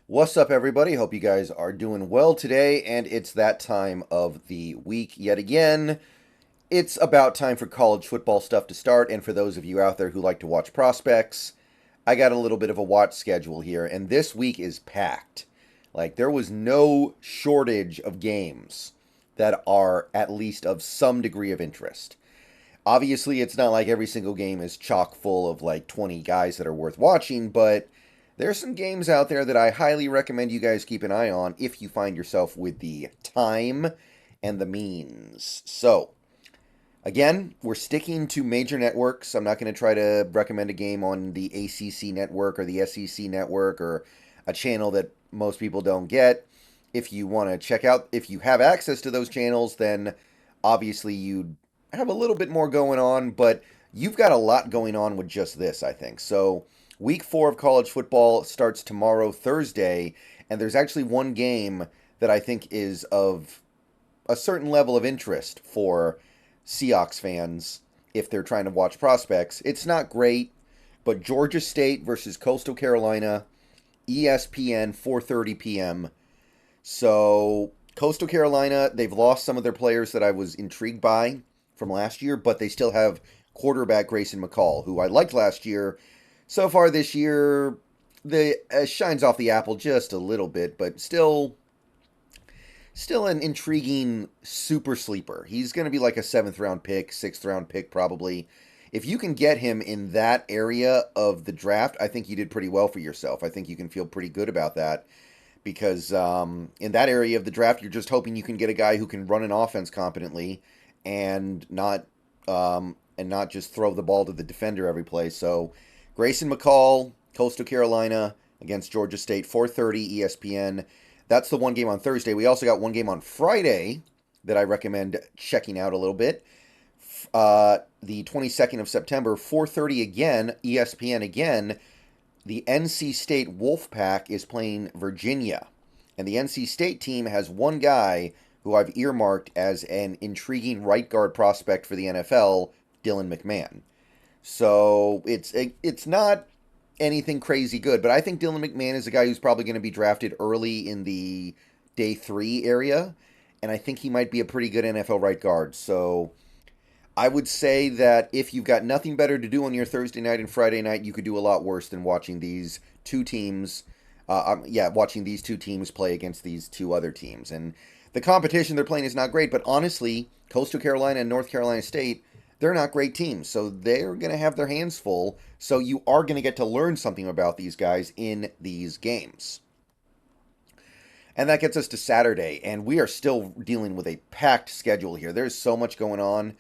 What's up, everybody? Hope you guys are doing well today, and it's that time of the week yet again. It's about time for college football stuff to start, and for those of you out there who like to watch prospects, I got a little bit of a watch schedule here, and this week is packed. Like, there was no shortage of games that are at least of some degree of interest. Obviously, it's not like every single game is chock full of like 20 guys that are worth watching, but there's some games out there that I highly recommend you guys keep an eye on if you find yourself with the time and the means. So, again, we're sticking to major networks. I'm not going to try to recommend a game on the ACC network or the SEC network or a channel that most people don't get. If you want to check out, if you have access to those channels, then obviously you have a little bit more going on, but you've got a lot going on with just this, I think. So, week 4 of college football starts tomorrow, Thursday, and there's actually one game that I think is of a certain level of interest for Seahawks fans if they're trying to watch prospects. It's not great, but Georgia State versus Coastal Carolina, ESPN, 4:30 p.m. So, Coastal Carolina, they've lost some of their players that I was intrigued by from last year, but they still have quarterback Grayson McCall, who I liked last year. So far this year, the shines off the apple just a little bit, but still an intriguing super sleeper. He's going to be like a 7th round pick, 6th round pick probably. If you can get him in that area of the draft, I think you did pretty well for yourself. I think you can feel pretty good about that because in that area of the draft, you're just hoping you can get a guy who can run an offense competently and not just throw the ball to the defender every play. So Grayson McCall, Coastal Carolina against Georgia State, 4:30 ESPN. That's the one game on Thursday. We also got one game on Friday that I recommend checking out a little bit. The 22nd of September, 4:30 again, ESPN again. The NC State Wolfpack is playing Virginia. And the NC State team has one guy who I've earmarked as an intriguing right guard prospect for the NFL, Dylan McMahon. So it's not anything crazy good, but I think Dylan McMahon is a guy who's probably going to be drafted early in the day 3 area, and I think he might be a pretty good NFL right guard. So I would say that if you've got nothing better to do on your Thursday night and Friday night, you could do a lot worse than watching these two teams. Watching these two teams play against these two other teams, and the competition they're playing is not great. But honestly, Coastal Carolina and North Carolina State, they're not great teams, so they're going to have their hands full. So you are going to get to learn something about these guys in these games. And that gets us to Saturday, and we are still dealing with a packed schedule here. There's so much going on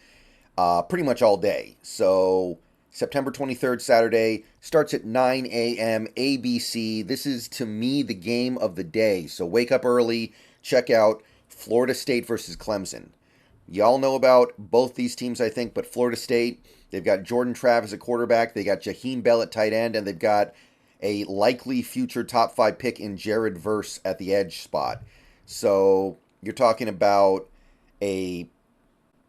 pretty much all day. So September 23rd, Saturday, starts at 9 a.m. ABC. This is, to me, the game of the day. So wake up early, check out Florida State versus Clemson. Y'all know about both these teams, I think, but Florida State, they've got Jordan Travis at quarterback, they got Jaheim Bell at tight end, and they've got a likely future top 5 pick in Jared Verse at the edge spot. So you're talking about a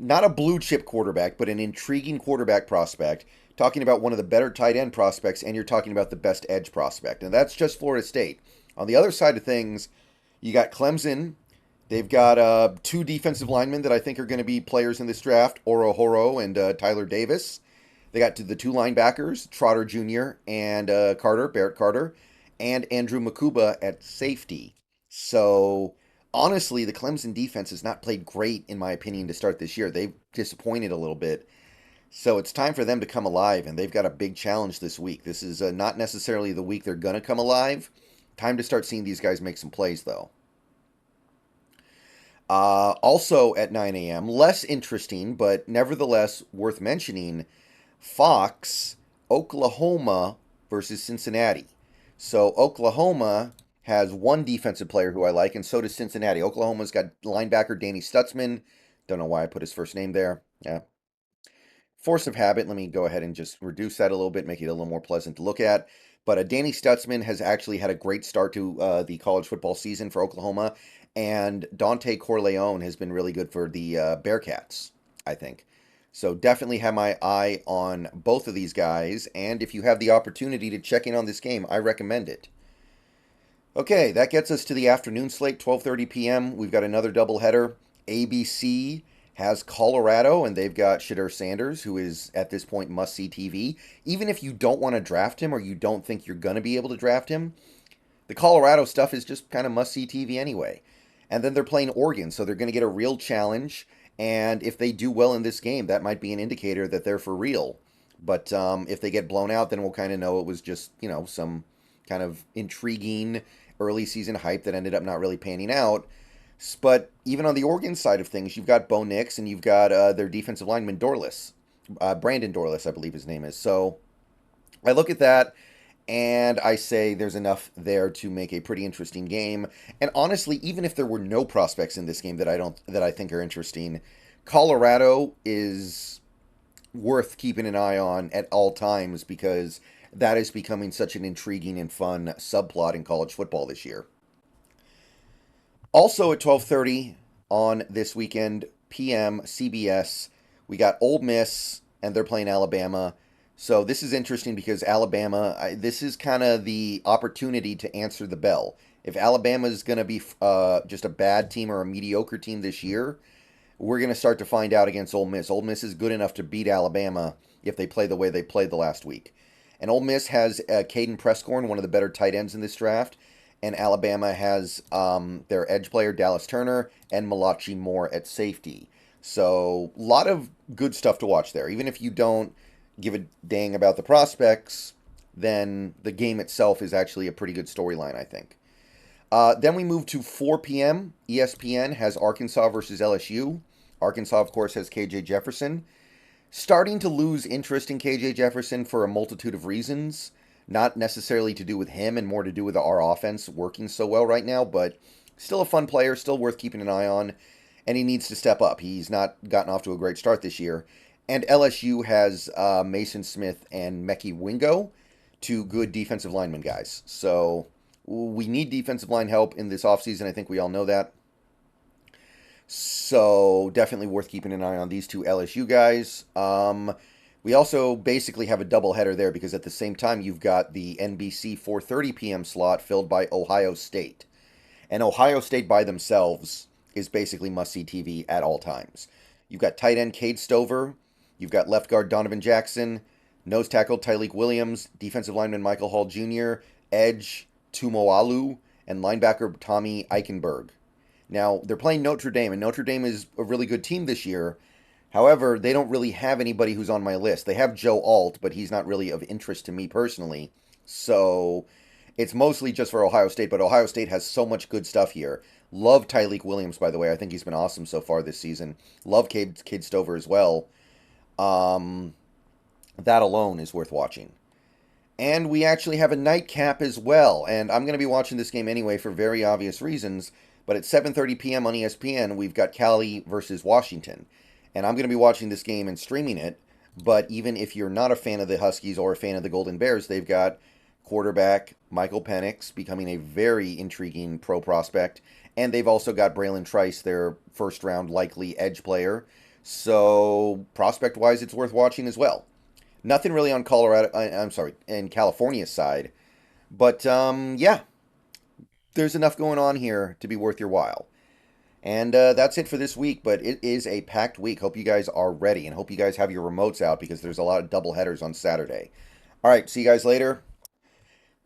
not a blue chip quarterback, but an intriguing quarterback prospect. Talking about one of the better tight end prospects, and you're talking about the best edge prospect. And that's just Florida State. On the other side of things, you got Clemson. They've got 2 defensive linemen that I think are going to be players in this draft, Oro Horo and Tyler Davis. They got the 2 linebackers, Trotter Jr. and Barrett Carter, and Andrew Makuba at safety. So honestly, the Clemson defense has not played great, in my opinion, to start this year. They've disappointed a little bit. So it's time for them to come alive, and they've got a big challenge this week. This is not necessarily the week they're going to come alive. Time to start seeing these guys make some plays, though. Also at 9 a.m., less interesting, but nevertheless worth mentioning, Fox, Oklahoma versus Cincinnati. So Oklahoma has one defensive player who I like, and so does Cincinnati. Oklahoma's got linebacker Danny Stutzman. Don't know why I put his first name there. Yeah. Force of habit. Let me go ahead and just reduce that a little bit, make it a little more pleasant to look at. But Danny Stutzman has actually had a great start to the college football season for Oklahoma, and Dante Corleone has been really good for the Bearcats, I think. So definitely have my eye on both of these guys, and if you have the opportunity to check in on this game, I recommend it. Okay, that gets us to the afternoon slate, 12:30 p.m. We've got another doubleheader. ABC has Colorado, and they've got Shadur Sanders, who is at this point must-see TV. Even if you don't want to draft him or you don't think you're going to be able to draft him, the Colorado stuff is just kind of must-see TV anyway. And then they're playing Oregon, so they're going to get a real challenge. And if they do well in this game, that might be an indicator that they're for real. But if they get blown out, then we'll kind of know it was just, some kind of intriguing early season hype that ended up not really panning out. But even on the Oregon side of things, you've got Bo Nix and you've got their defensive lineman Dorless. Brandon Dorless, I believe his name is. So I look at that and I say there's enough there to make a pretty interesting game. And honestly, even if there were no prospects in this game that I think are interesting, Colorado is worth keeping an eye on at all times because that is becoming such an intriguing and fun subplot in college football this year. Also at 12:30 on this weekend p.m. CBS, we got Ole Miss and they're playing Alabama. So this is interesting because Alabama, this is kind of the opportunity to answer the bell. If Alabama is going to be just a bad team or a mediocre team this year, we're going to start to find out against Ole Miss. Ole Miss is good enough to beat Alabama if they play the way they played the last week. And Ole Miss has Caden Prescorn, one of the better tight ends in this draft. And Alabama has their edge player, Dallas Turner, and Malachi Moore at safety. So a lot of good stuff to watch there. Even if you don't give a dang about the prospects, then the game itself is actually a pretty good storyline, I think. Then we move to 4 p.m. ESPN has Arkansas versus LSU. Arkansas, of course, has KJ Jefferson. Starting to lose interest in KJ Jefferson for a multitude of reasons. Not necessarily to do with him and more to do with our offense working so well right now, but still a fun player, still worth keeping an eye on, and he needs to step up. He's not gotten off to a great start this year. And LSU has Mason Smith and Mekhi Wingo, two good defensive lineman guys. So we need defensive line help in this offseason. I think we all know that. So definitely worth keeping an eye on these two LSU guys. We also basically have a doubleheader there because at the same time you've got the NBC 4:30 p.m. slot filled by Ohio State. And Ohio State by themselves is basically must-see TV at all times. You've got tight end Cade Stover. You've got left guard Donovan Jackson. Nose tackle Tyleik Williams. Defensive lineman Michael Hall Jr. Edge Tumoalu. And linebacker Tommy Eichenberg. Now, they're playing Notre Dame, and Notre Dame is a really good team this year. However, they don't really have anybody who's on my list. They have Joe Alt, but he's not really of interest to me personally. So it's mostly just for Ohio State, but Ohio State has so much good stuff here. Love Tyleik Williams, by the way. I think he's been awesome so far this season. Love Cade Stover as well. That alone is worth watching. And we actually have a nightcap as well. And I'm going to be watching this game anyway for very obvious reasons. But at 7:30 p.m. on ESPN, we've got Cali versus Washington. And I'm going to be watching this game and streaming it. But even if you're not a fan of the Huskies or a fan of the Golden Bears, they've got quarterback Michael Penix becoming a very intriguing pro prospect. And they've also got Braylon Trice, their first-round likely edge player. So prospect-wise, it's worth watching as well. Nothing really on in California's side. But, yeah, there's enough going on here to be worth your while. And that's it for this week, but it is a packed week. Hope you guys are ready, and hope you guys have your remotes out because there's a lot of double headers on Saturday. All right, see you guys later.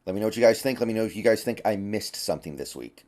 Let me know what you guys think. Let me know if you guys think I missed something this week.